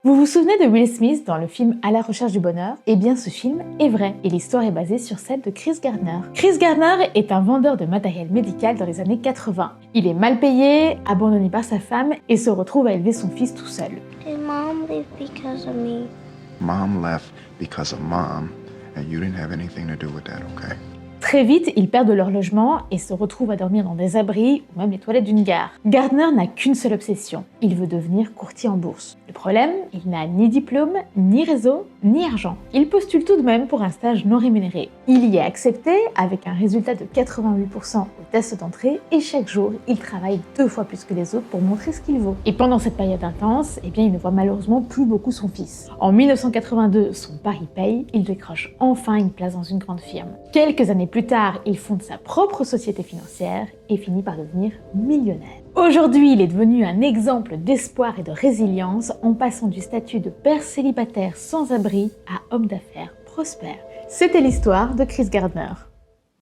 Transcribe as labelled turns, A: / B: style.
A: Vous vous souvenez de Will Smith dans le film À la recherche du bonheur? Eh bien ce film est vrai et l'histoire est basée sur celle de Chris Gardner. Chris Gardner est un vendeur de matériel médical dans les années 80. Il est mal payé, abandonné par sa femme et se retrouve à élever son fils tout seul.
B: Did Mom leave because of me?
C: Mom left because of Mom, and you didn't have anything to do with that, okay?
A: Très vite, ils perdent leur logement et se retrouvent à dormir dans des abris ou même les toilettes d'une gare. Gardner n'a qu'une seule obsession, il veut devenir courtier en bourse. Le problème, il n'a ni diplôme, ni réseau, ni argent. Il postule tout de même pour un stage non rémunéré. Il y est accepté avec un résultat de 88% au test d'entrée et chaque jour, il travaille 2 fois plus que les autres pour montrer ce qu'il vaut. Et pendant cette période intense, il ne voit malheureusement plus beaucoup son fils. En 1982, son pari paye, il décroche enfin une place dans une grande firme. Quelques années plus tard, il fonde sa propre société financière et finit par devenir millionnaire. Aujourd'hui, il est devenu un exemple d'espoir et de résilience en passant du statut de père célibataire sans abri à homme d'affaires prospère. C'était l'histoire de Chris Gardner.